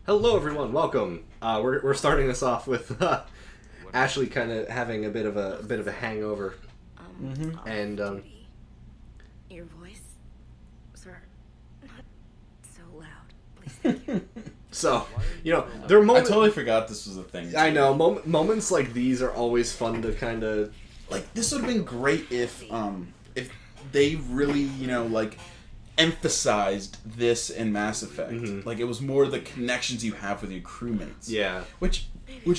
Hello, everyone. Welcome. We're starting this off with Ashley kind of having a bit of a hangover, and your voice, sir, not so loud, please. Thank you. so there are I moments. totally forgot this was a thing. I know moments like these are always fun to kind of Like, this would have been great if they really, emphasized this in Mass Effect. Mhm. Like, it was more the connections you have with your crewmates. yeah. Which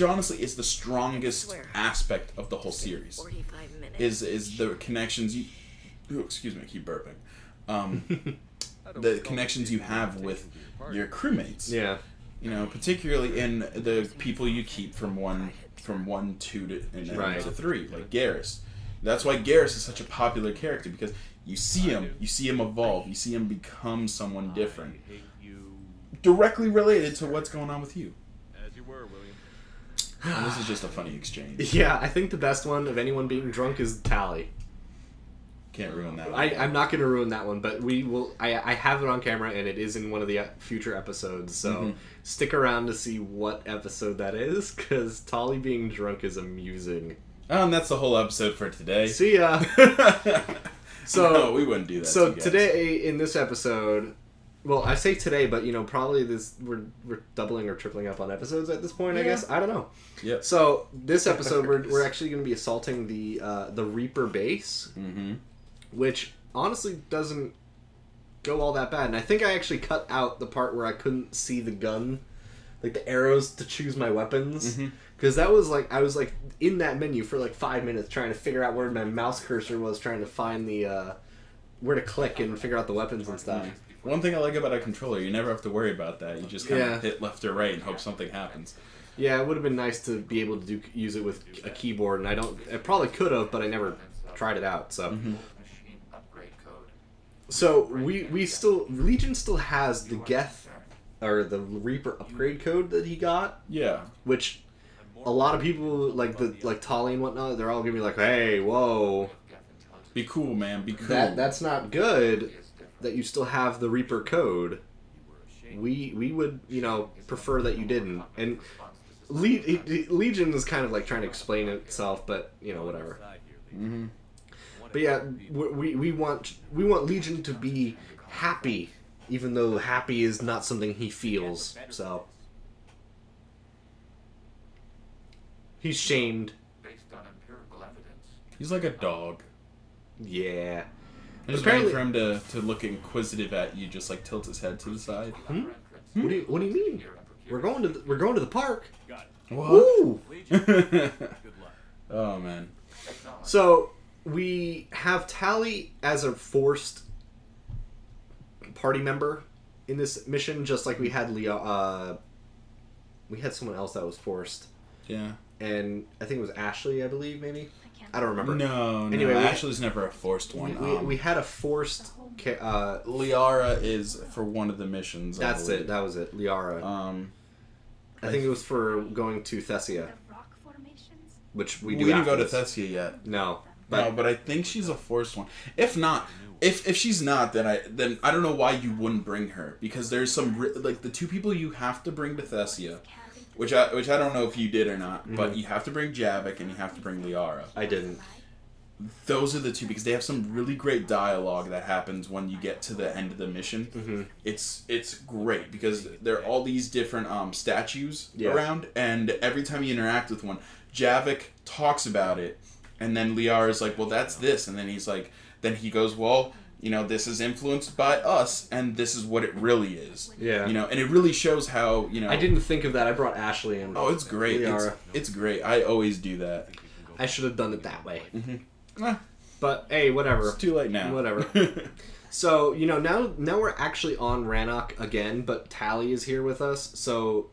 honestly is the strongest aspect of the whole series. 45 minutes. Is the connections you... Ooh, excuse me, I keep burping. The connections you have with your crewmates. Yeah. Particularly in the people you keep from 1, 2 to Right. 3, like Garrus. That's why Garrus is such a popular character, because you see him evolve, you see him become someone different, directly related to what's going on with you. As you were, William. And this is just a funny exchange. Yeah, I think the best one of anyone being drunk is Tally. Can't ruin that one. I'm not going to ruin that one, but we will. I have it on camera, and it is in one of the future episodes. So stick around to see what episode that is, because Tolly being drunk is amusing. Oh, and that's the whole episode for today. See ya. So no, we wouldn't do that. So to you guys. today in this episode, well, I say today, but probably we're doubling or tripling up on episodes at this point. I Yeah. guess I don't know. Yep. So this episode, we're actually going to be assaulting the Reaper base. Mm-hmm. Which honestly doesn't go all that bad. And I think I actually cut out the part where I couldn't see the gun, like the arrows to choose my weapons. Because that was like, I was like in that menu for like 5 minutes trying to figure out where my mouse cursor was, trying to find the, where to click and figure out the weapons and stuff. One thing I like about a controller, you never have to worry about that. You just kind Yeah. of hit left or right and hope something happens. Yeah, it would have been nice to be able to use it with a keyboard, and I probably could have, but I never tried it out, so... So we still Legion still has the Geth or the Reaper upgrade code that he got, Yeah. which a lot of people like Tolly and whatnot, they're all gonna be like, "Hey, whoa, Be cool, man. Be cool. that's not good that you still have the Reaper code. We would prefer that you didn't." And Legion is kind of like trying to explain itself, but whatever. Mm-hmm. But yeah, we want Legion to be happy, even though happy is not something he feels. So he's shamed. He's like a dog. Yeah. I just waiting for him to look inquisitive at you, just like tilt his head to the side. What do you mean? We're going to the park. What? Woo! Oh man. So we have Tally as a forced party member in this mission, just like we had Leo. We had someone else that was forced, Yeah. and I think it was Ashley, I believe, maybe. I don't remember. No. Anyway, Ashley's never a forced one. We had a forced. Liara is for one of the missions. I That's believe. it. That was it. Liara. I think it was for going to Thessia, which we do. We didn't go to after this. Thessia yet. No, But I think she's a forced one. If not, if she's not, then I don't know why you wouldn't bring her, because there's some like the two people you have to bring to Thessia, which I don't know if you did or not, but you have to bring Javik and you have to bring Liara. I didn't. Those are the two, because they have some really great dialogue that happens when you get to the end of the mission. Mm-hmm. It's great because there are all these different statues around, and every time you interact with one, Javik talks about it, and then Liara's like, well, that's this, and then he's like, then he goes, well, this is influenced by us, and this is what it really is. Yeah. And it really shows how, I didn't think of that. I brought Ashley in. Oh, it's great. Liara. It's great. I always do that. I should have done it that way. Mm-hmm. But hey, whatever. It's too late now. Whatever. So now we're actually on Rannoch again, but Tally is here with us. So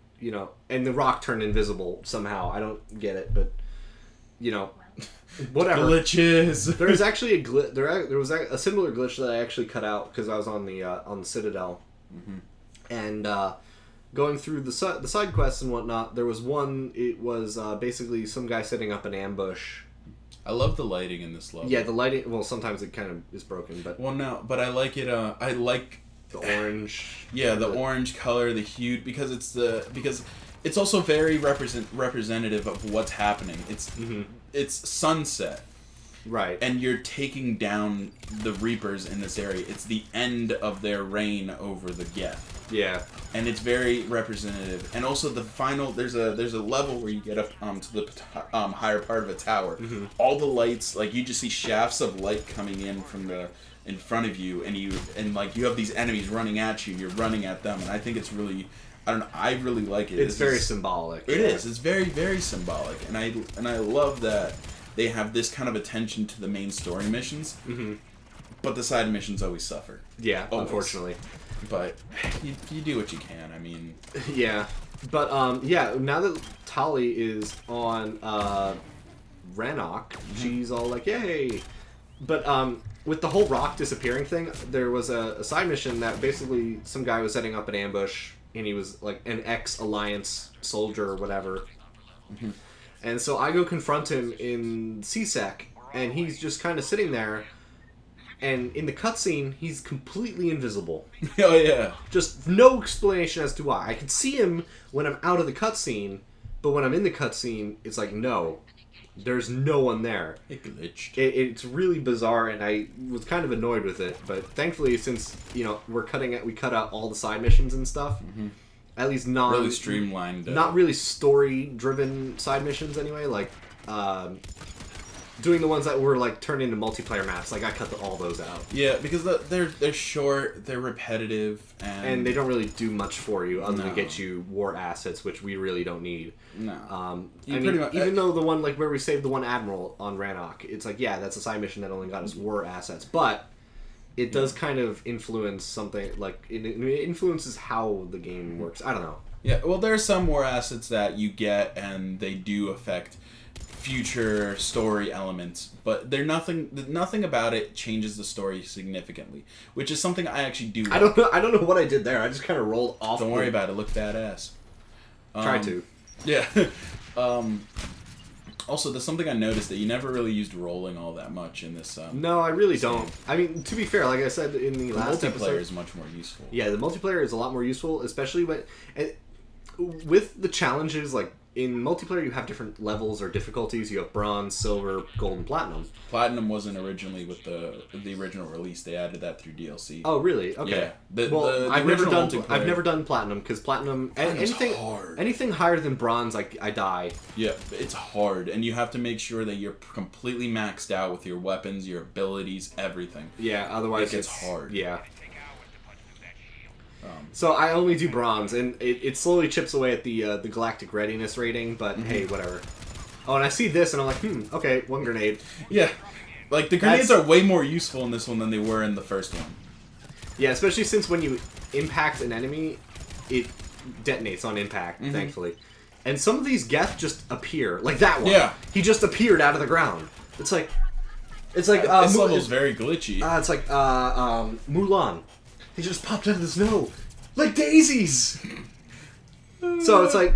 and the rock turned invisible somehow. I don't get it, but whatever. Glitches. There was actually a glitch. There was a similar glitch that I actually cut out because I was on the Citadel, and going through the side quests and whatnot. There was one. It was basically some guy setting up an ambush. I love the lighting in this level. Yeah, the lighting. Well, sometimes it kind of is broken, but Well, no, but I like it. I like The orange. Yeah, the orange color, the hue, because it's also very representative of what's happening. It's sunset. Right. And you're taking down the Reapers in this area. It's the end of their reign over the Geth. Yeah. And it's very representative. And also the final, there's a level where you get up to the higher part of a tower. All the lights, like you just see shafts of light coming in from in front of you, and like you have these enemies running at you. You're running at them, and I think it's really, I really like it. It's very symbolic. It is. It's very, very symbolic, and I love that they have this kind of attention to the main story missions. But the side missions always suffer. Yeah, always. Unfortunately. But you do what you can. I mean. Yeah, but yeah. Now that Tali is on Rannoch, she's all like, "Yay!" But with the whole rock disappearing thing, there was a side mission that basically some guy was setting up an ambush, and he was like an ex-Alliance soldier or whatever. And so I go confront him in CSEC, and he's just kind of sitting there. And in the cutscene, he's completely invisible. Oh yeah. Just no explanation as to why. I can see him when I'm out of the cutscene, but when I'm in the cutscene, it's like no. There's no one there. It glitched. It's really bizarre, and I was kind of annoyed with it. But thankfully, since we cut out all the side missions and stuff, at least really streamlined. Not really story-driven side missions anyway. Like doing the ones that were like turned into multiplayer maps. Like I cut all those out. Yeah, because they're short, they're repetitive, and they don't really do much for you other than get you war assets, which we really don't need. No. Even though the one like where we saved the one admiral on Rannoch, it's like that's a side mission that only got us war assets, but it does kind of influence something. Like it influences how the game works. I don't know. Yeah, well, there are some war assets that you get, and they do affect future story elements, but nothing about it changes the story significantly, which is something I actually do like. I don't know what I did there. I just kind of rolled off. Don't worry about it. Look badass. Try to. Yeah. Also, there's something I noticed that you never really used rolling all that much in this. No, I really don't. I mean, to be fair, like I said in the last episode, multiplayer is much more useful. Yeah, the multiplayer is a lot more useful, especially with the challenges. Like in multiplayer, you have different levels or difficulties. You have bronze, silver, gold, and platinum. Platinum wasn't originally with the original release. They added that through DLC. Oh, really? Okay. Yeah. I've never done platinum because platinum anything higher than bronze, I die. Yeah, it's hard, and you have to make sure that you're completely maxed out with your weapons, your abilities, everything. Yeah, otherwise it's hard. Yeah. So I only do bronze, and it slowly chips away at the galactic readiness rating, but hey, whatever. Oh, and I see this, and I'm like, okay, one grenade. Yeah. Like, the grenades are way more useful in this one than they were in the first one. Yeah, especially since when you impact an enemy, it detonates on impact, thankfully. And some of these Geth just appear. Like that one. Yeah. He just appeared out of the ground. It's like... this level's very glitchy. It's like, Mulan. He just popped out of the snow. Like daisies! So it's like,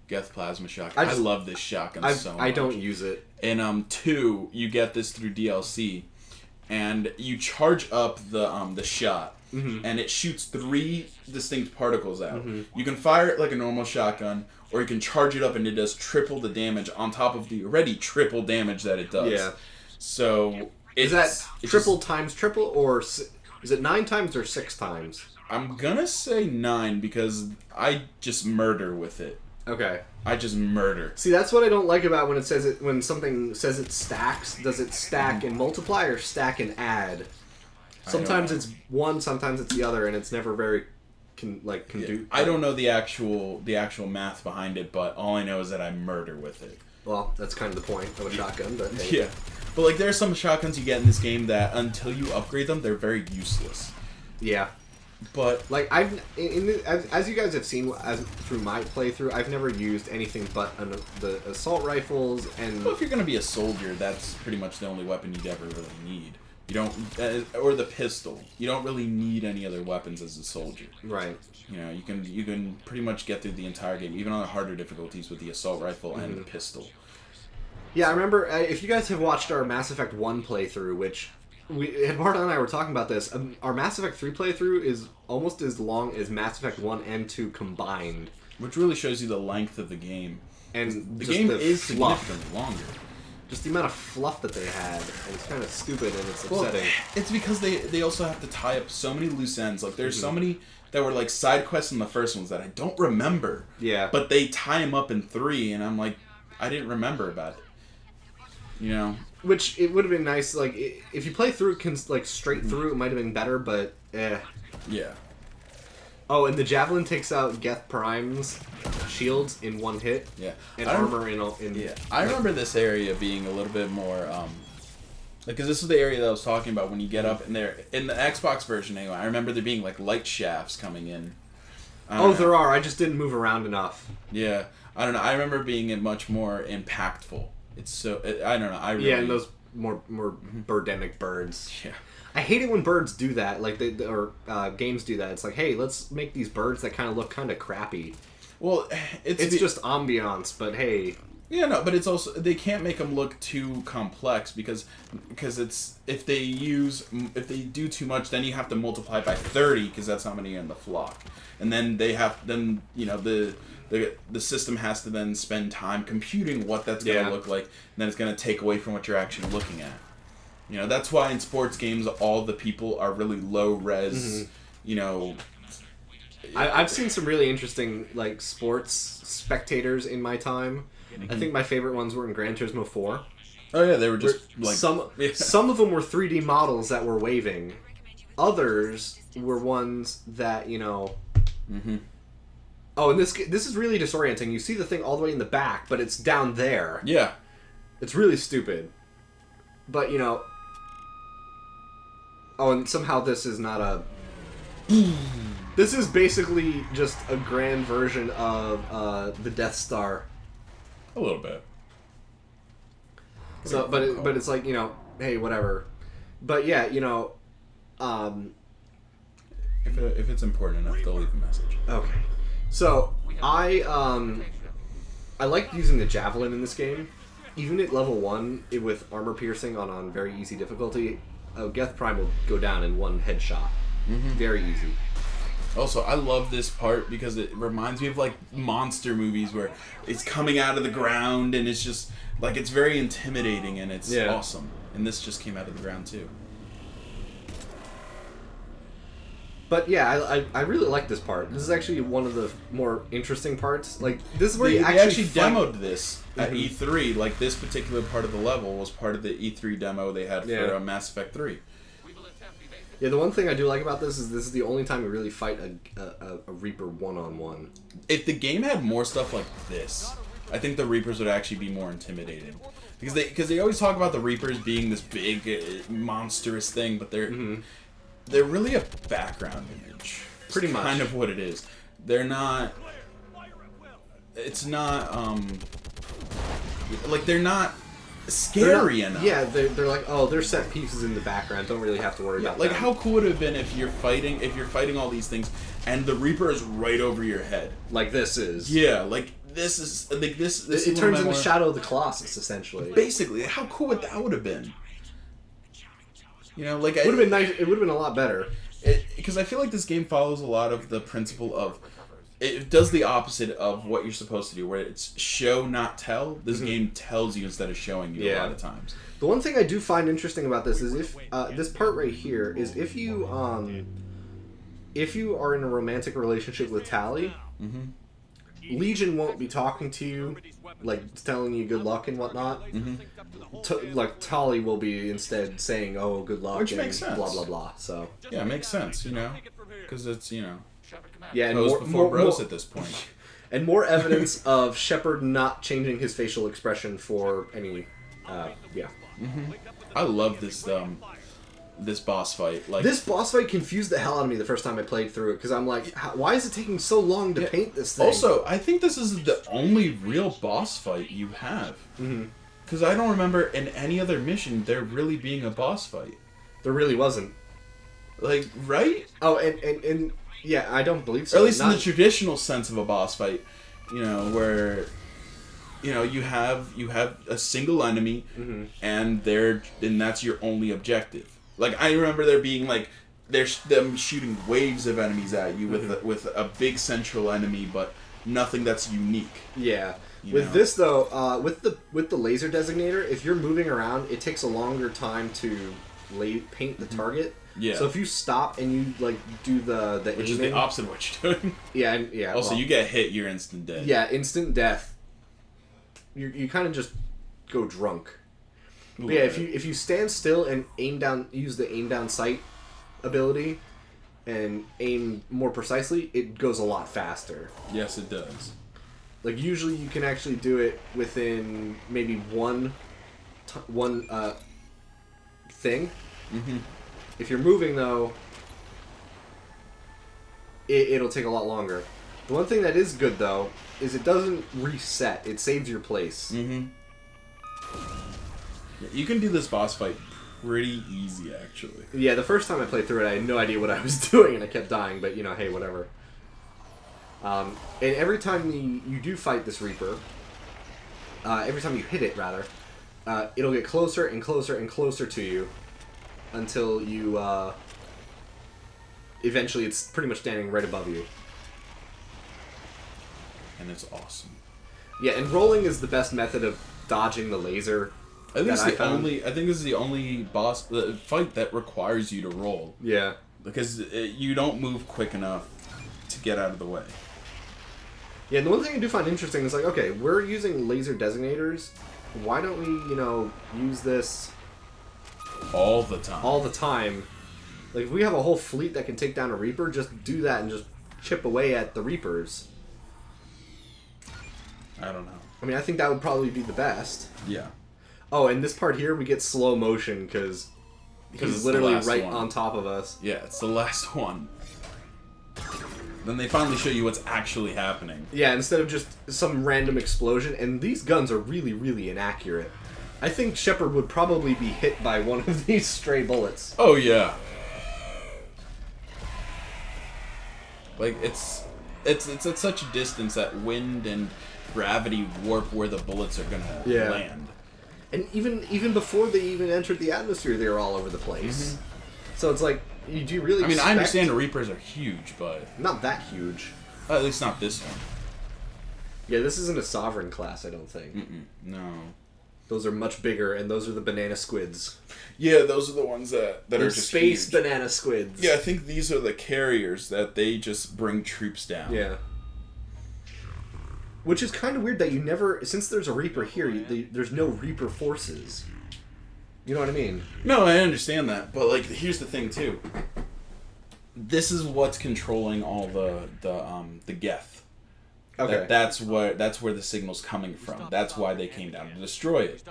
Geth Plasma Shotgun. I love this shotgun so much. I don't use it. In 2, you get this through DLC, and you charge up the shot, and it shoots 3 distinct particles out. You can fire it like a normal shotgun, or you can charge it up and it does triple the damage on top of the already triple damage that it does. Yeah. So is that triple times triple, or is it 9 times or 6 times? I'm gonna say 9 because I just murder with it. Okay. I just murder. See, that's what I don't like about when something says it stacks. Does it stack and multiply or stack and add? Sometimes it's one, sometimes it's the other, and it's never very do. I don't know the actual math behind it, but all I know is that I murder with it. Well, that's kind of the point of a shotgun, but hey. Yeah. But like, there are some shotguns you get in this game that until you upgrade them, they're very useless. Yeah. But like as you guys have seen through my playthrough, I've never used anything but the assault rifles and. Well, if you're gonna be a soldier, that's pretty much the only weapon you'd ever really need. You don't, or the pistol. You don't really need any other weapons as a soldier. Right. You can pretty much get through the entire game, even on the harder difficulties, with the assault rifle and the pistol. Yeah, I remember if you guys have watched our Mass Effect 1 playthrough, which Eduardo and I were talking about this. Our Mass Effect 3 playthrough is almost as long as Mass Effect 1 and 2 combined. Which really shows you the length of the game. And the game is fluff. significantly longer. Just the amount of fluff that they had. And it's kind of stupid and it's upsetting. Well, it's because they also have to tie up so many loose ends. Like, there's so many that were, like, side quests in the first ones that I don't remember. Yeah. But they tie them up in 3, and I'm like, I didn't remember about it. You know? Which, it would have been nice, like, if you play through it, like, straight through, it might have been better, but, Yeah. Oh, and the Javelin takes out Geth Prime's shields in one hit. Yeah. And armor in Yeah. I remember this area being a little bit more, because this is the area that I was talking about when you get up in there. In the Xbox version, anyway, I remember there being, like, light shafts coming in. There are. I just didn't move around enough. Yeah. I don't know. I remember being much more impactful. It's so... I don't know. I really... Yeah, and those more birdemic birds. Yeah. I hate it when birds do that, like games do that. It's like, hey, let's make these birds that kind of look kind of crappy. Well, it's just ambiance, but hey. Yeah, no, but it's also they can't make them look too complex because it's if they do too much, then you have to multiply by 30 because that's how many are in the flock, and then the system has to then spend time computing what that's going to look like, and then it's going to take away from what you're actually looking at. You know, that's why in sports games all the people are really low res. You know, I've seen some really interesting like sports spectators in my time. I think my favorite ones were in Gran Turismo 4. Oh yeah, they were just like some of them were 3D models that were waving. Others were ones that Oh, and this is really disorienting. You see the thing all the way in the back, but it's down there. Yeah, it's really stupid. But oh, and somehow this is not a... This is basically just a grand version of the Death Star. A little bit. So, but it's like, hey, whatever. But yeah, if it's important enough, they'll leave a message. Okay. So, I liked using the Javelin in this game. Even at level 1, with armor piercing on very easy difficulty, Geth Prime will go down in one headshot. Very easy. Also, I love this part because it reminds me of like monster movies where it's coming out of the ground and it's just like it's very intimidating and it's awesome. And this just came out of the ground too. But yeah, I really like this part. This is actually one of the more interesting parts. Like this is where they you actually demoed this at E3. Like this particular part of the level was part of the E3 demo they had for Mass Effect 3. Yeah, the one thing I do like about this is the only time we really fight a Reaper one-on-one. If the game had more stuff like this, I think the Reapers would actually be more intimidating. Because they always talk about the Reapers being this big, monstrous thing, but they're really a background image. Pretty much. Kind of what it is. They're not... It's not, like, they're not... scary enough. Yeah, they're like, oh, they're set pieces in the background. Don't really have to worry about like them. How cool would it have been if you're fighting all these things and the Reaper is right over your head, like this is. Yeah, like this is like this. It turns into Shadow of the Colossus essentially. Basically, how cool would that would have been? Like it would have been nice. It would have been a lot better. Because I feel like this game follows a lot of the principle of. It does the opposite of what you're supposed to do, where it's show, not tell. This game tells you instead of showing you a lot of times. The one thing I do find interesting about this is if this part right here is if you are in a romantic relationship with Tali, Legion won't be talking to you, like telling you good luck and whatnot. Like Tali will be instead saying, "Oh, good luck," which and makes sense. Blah blah blah. So yeah, it makes sense. Because it's yeah, and more bros at this point. And more evidence of Shepard not changing his facial expression for any, I love this this boss fight. Like this boss fight confused the hell out of me the first time I played through it because I'm like, why is it taking so long to paint this thing? Also, I think this is the only real boss fight you have. Because I don't remember in any other mission there really being a boss fight. There really wasn't. Like, right? Oh, and yeah, I don't believe so. Or at least in the traditional sense of a boss fight, where you have a single enemy and that's your only objective. Like, I remember there being, like, them shooting waves of enemies at you with a big central enemy, but nothing that's unique. Yeah. With this, though, with the laser designator, if you're moving around, it takes a longer time to paint the target. Yeah. So if you stop and you, like, do the Which aiming, is the opposite of what you're doing. Yeah. Also, you get hit, you're instant dead. Yeah, instant death. You kind of just go drunk. But yeah, if you stand still and aim down, use the aim down sight ability, and aim more precisely, it goes a lot faster. Yes, it does. Like, usually you can actually do it within maybe one thing. Mm-hmm. If you're moving, though, it'll take a lot longer. The one thing that is good, though, is it doesn't reset. It saves your place. Mm-hmm. Yeah, you can do this boss fight pretty easy, actually. Yeah, the first time I played through it, I had no idea what I was doing, and I kept dying, but, hey, whatever. And every time you do fight this Reaper, every time you hit it, rather, it'll get closer and closer and closer to you until you, eventually it's pretty much standing right above you. And it's awesome. Yeah, and rolling is the best method of dodging the laser. I think this is the only boss fight that requires you to roll. Yeah. Because you don't move quick enough to get out of the way. Yeah, and the one thing I do find interesting is, like, okay, we're using laser designators. Why don't we, use this all the time? All the time. Like, if we have a whole fleet that can take down a Reaper, just do that and just chip away at the Reapers. I don't know. I mean, I think that would probably be the best. Yeah. Oh, and this part here, we get slow motion because he's literally right on top of us. Yeah, it's the last one. Then they finally show you what's actually happening. Yeah, instead of just some random explosion. And these guns are really, really inaccurate. I think Shepard would probably be hit by one of these stray bullets. Oh, yeah. Like, it's at such a distance that wind and gravity warp where the bullets are gonna land. And even before they even entered the atmosphere, they were all over the place. Mm-hmm. So it's like, do you really I understand the Reapers are huge, but... Not that huge. At least not this one. Yeah, this isn't a Sovereign class, I don't think. No. Those are much bigger, and those are the banana squids. Yeah, those are the ones that are just space huge. Banana squids. Yeah, I think these are the carriers that they just bring troops down. Yeah. Which is kind of weird that you never... Since there's a Reaper here, there's no Reaper forces. You know what I mean? No, I understand that. But, like, here's the thing, too. This is what's controlling all the Geth. Okay. That's where the signal's coming from. That's why they came down to destroy it.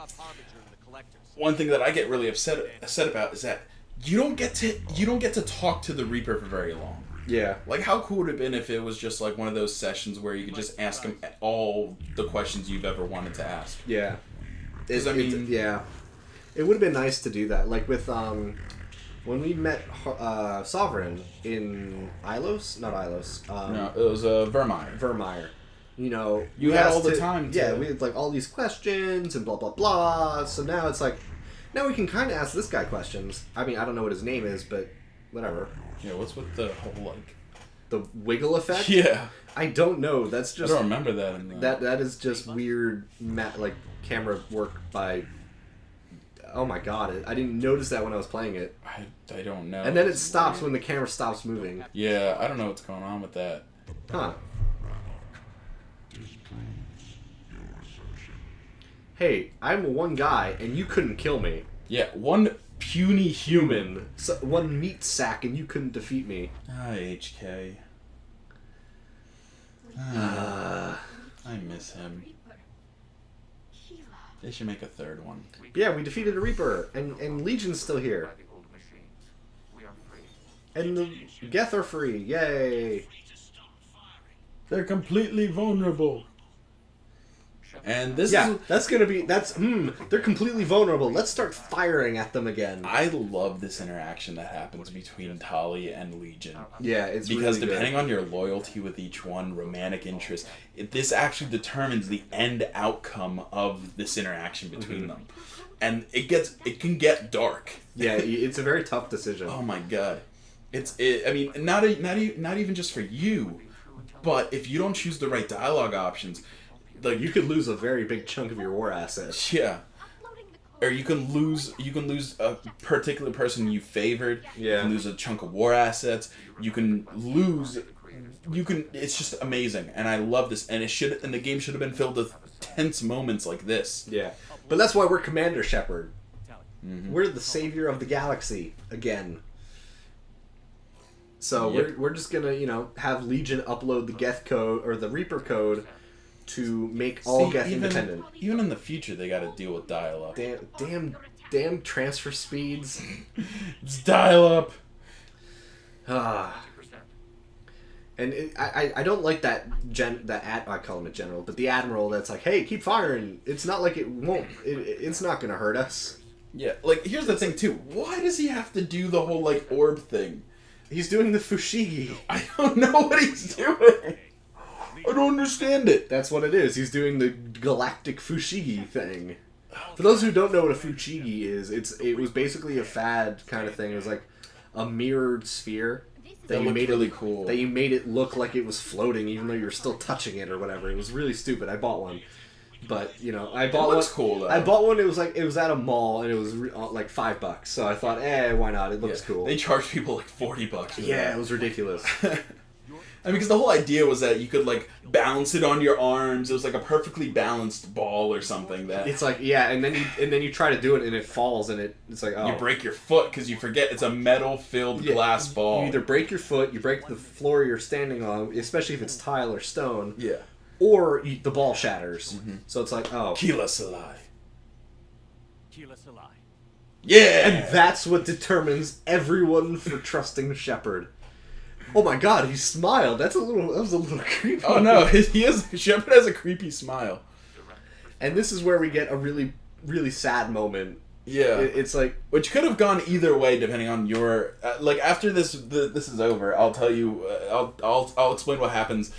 One thing that I get really upset about is that you don't get to talk to the Reaper for very long. Yeah. Like, how cool would it have been if it was just like one of those sessions where you could just ask him all the questions you've ever wanted to ask? Yeah. Yeah. It would have been nice to do that. Like with when we met Sovereign in Ilos, not Ilos. No, it was Vermeer. Vermeer. You had all the time. Yeah, we had like all these questions and blah blah blah. So now it's like, now we can kind of ask this guy questions. I mean, I don't know what his name is, but whatever. Yeah, what's with the whole like the wiggle effect? Yeah, I don't know. That's just I don't remember that. In that is just weird, like camera work by. Oh my god! I didn't notice that when I was playing it. I don't know. And then it stops when the camera stops moving. Yeah, I don't know what's going on with that. Huh. Hey, I'm one guy, and you couldn't kill me. Yeah, one puny human. So, one meat sack, and you couldn't defeat me. HK. I miss him. They should make a third one. Yeah, we defeated a Reaper, and Legion's still here. And the Geth are free. Yay! They're completely vulnerable. And this is... they're completely vulnerable. Let's start firing at them again. I love this interaction that happens between Tali and Legion. Yeah, it's because really depending on your loyalty with each one, romantic interest, this actually determines the end outcome of this interaction between them. And it can get dark. Yeah, it's a very tough decision. Oh my god. I mean, not even just for you, but if you don't choose the right dialogue options, like you could lose a very big chunk of your war assets. Yeah. Or you can lose a particular person you favored. Yeah. You can lose a chunk of war assets. It's just amazing, and I love this. And the game should have been filled with tense moments like this. Yeah. But that's why we're Commander Shepard. Mm-hmm. We're the savior of the galaxy again. So we're just gonna, have Legion upload the Geth code or the Reaper code to make all Geth independent. Even in the future, they got to deal with dial-up. Damn transfer speeds. It's dial-up. And I don't like that I call him a general, but the admiral that's like, hey, keep firing. It's not like it won't. It's not gonna hurt us. Yeah, like here's the thing too. Why does he have to do the whole orb thing? He's doing the fushigi. I don't know what he's doing. I don't understand it. That's what it is. He's doing the galactic fushigi thing. For those who don't know what a fushigi is, it was basically a fad kind of thing. It was like a mirrored sphere that you made really cool. That you made it look like it was floating, even though you were still touching it or whatever. It was really stupid. I bought one, but I bought one. Cool, though. I bought one. It was at a mall and it was like $5. So I thought, why not? It looks cool. They charge people like $40. Yeah, it was ridiculous. I mean, because the whole idea was that you could balance it on your arms. It was like a perfectly balanced ball or something. That it's like and then you try to do it and it falls and it's like you break your foot because you forget it's a metal filled glass ball. You either break your foot, you break the floor you're standing on, especially if it's tile or stone. Yeah. Or the ball shatters. Mm-hmm. So it's like Kila Salai. Yeah. And that's what determines everyone for trusting Shepard. Oh my god, he smiled. That was a little creepy. Oh no, Shepard has a creepy smile. And this is where we get a really, really sad moment. Yeah. It's like... Which could have gone either way depending on your... after this is over, I'll tell you... I'll explain what happens.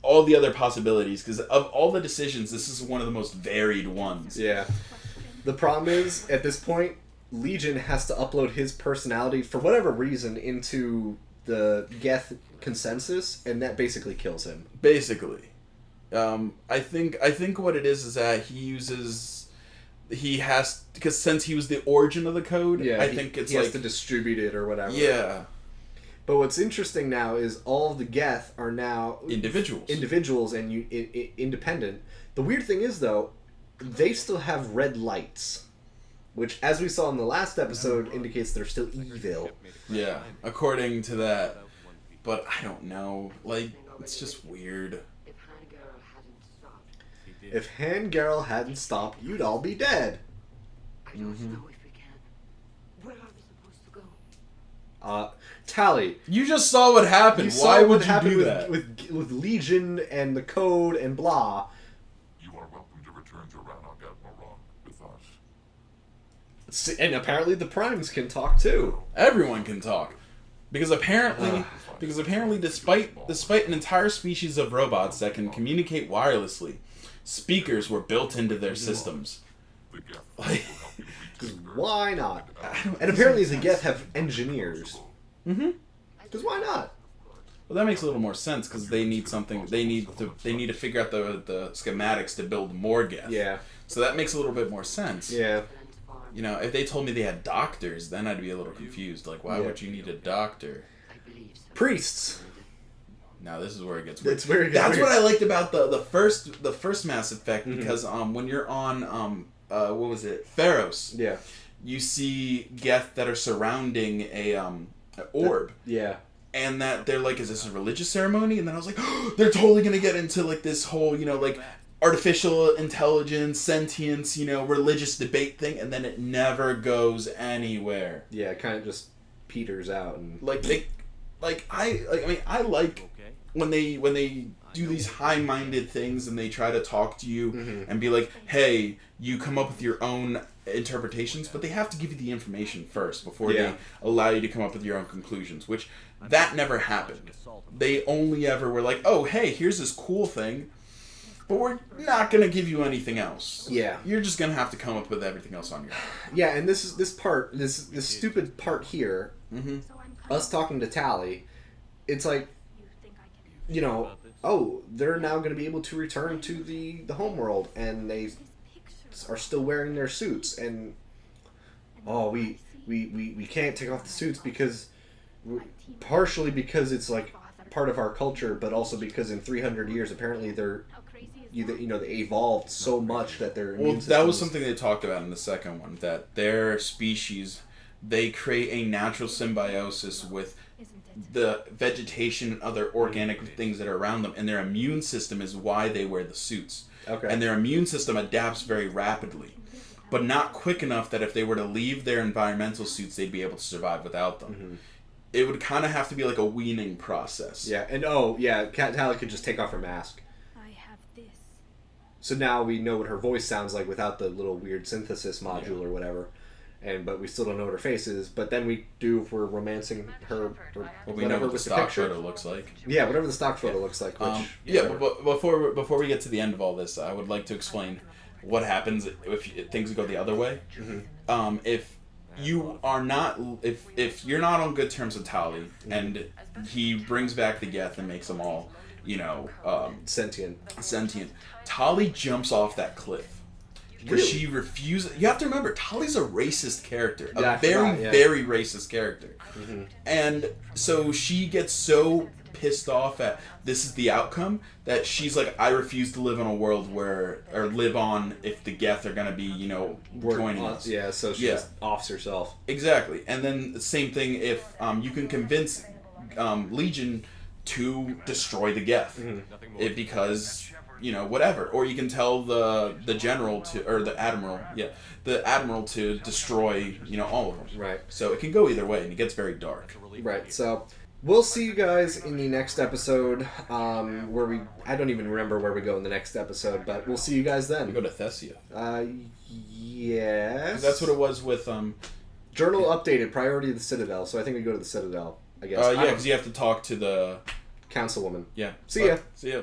All the other possibilities, because of all the decisions, this is one of the most varied ones. Yeah. The problem is, at this point, Legion has to upload his personality, for whatever reason, into the Geth consensus, and that basically kills him. Basically. I think what it is that he has, because since he was the origin of the code, yeah, I think it's he has to distribute it or whatever. Yeah. But what's interesting now is all of the Geth are now individuals and independent. The weird thing is, though, they still have red lights, which, as we saw in the last episode, indicates they're still evil. Yeah, according to that. But I don't know. It's just weird. If Hangarel hadn't stopped, you'd all be dead. I don't know if we can. Where are we supposed to go? Tali. You just saw what happened. Why would you do that? With Legion and the code and blah. You are welcome to return to Rannoch Admiral with us. And apparently the Primes can talk too. Everyone can talk. Because apparently, despite an entire species of robots that can communicate wirelessly, speakers were built into their systems. Because why not? And apparently the Geth have engineers. Mm-hmm. Because why not? Well, that makes a little more sense because they need something. They need to figure out the schematics to build more Geth. Yeah. So that makes a little bit more sense. Yeah. If they told me they had doctors, then I'd be a little confused. Why would you need a doctor? Priests. Now this is where it gets weird. That's what I liked about the first Mass Effect, because when you're on what was it, Theros? Yeah. You see Geth that are surrounding a orb. Yeah. And that they're like, is this a religious ceremony? And then I was like, oh, they're totally gonna get into this whole artificial intelligence, sentience, religious debate thing, and then it never goes anywhere. Yeah, it kind of just peters out and I like when they do these high-minded things, and they try to talk to you Mm-hmm. and be like, hey, you come up with your own interpretations, but they have to give you the information first before Yeah. they allow you to come up with your own conclusions, which that never happened. They only ever were like, oh, hey, here's this cool thing, but we're not going to give you anything else. Yeah. You're just going to have to come up with everything else on your own. Yeah, and this stupid part here, Mm-hmm. us talking to Tally, it's like, you know, oh, they're now going to be able to return to the homeworld, and they are still wearing their suits, and oh, we can't take off the suits because partially because it's like part of our culture, but also because in 300 years apparently they're they evolved so much that their immune That was systems- something they talked about in the second one, that their species, they create a natural symbiosis with the vegetation and other organic things that are around them, and their immune system is why they wear the suits. Okay. And their immune system adapts very rapidly, but not quick enough that if they were to leave their environmental suits, they'd be able to survive without them. Mm-hmm. It would kind of have to be like a weaning process. Yeah, and Tally could just take off her mask. I have this. So now we know what her voice sounds like without the little weird synthesis module or whatever. But we still don't know what her face is. But then we do if we're romancing her or Well, we know whatever what the with the stock picture. photo looks like. Yeah, whatever the stock photo looks like. Which, But before we get to the end of all this, I would like to explain what happens if things go the other way. Mm-hmm. If you are not, if you're not on good terms with Tali, and he brings back the Geth and makes them all, sentient. Tali jumps off that cliff. Because Really? she refuses. You have to remember, Tali's a racist character. Yeah, I A very, forgot, yeah. very racist character. Mm-hmm. And so she gets so pissed off at this is the outcome that she's like, I refuse to live in a world live on if the Geth are going to be, joining us. Yeah, so she just offs herself. Exactly. And then the same thing if you can convince Legion to destroy the Geth. Mm-hmm. Because... whatever. Or you can tell the general the admiral to destroy, all of them. Right. So it can go either way, and it gets very dark. Right, so we'll see you guys in the next episode, where I don't even remember where we go in the next episode, but we'll see you guys We then. go to Thessia. Yes. 'Cause that's what it was with, Journal updated, priority of the Citadel, so I think we go to the Citadel, I guess. because you have to talk to the... Councilwoman. Yeah. See ya. See ya.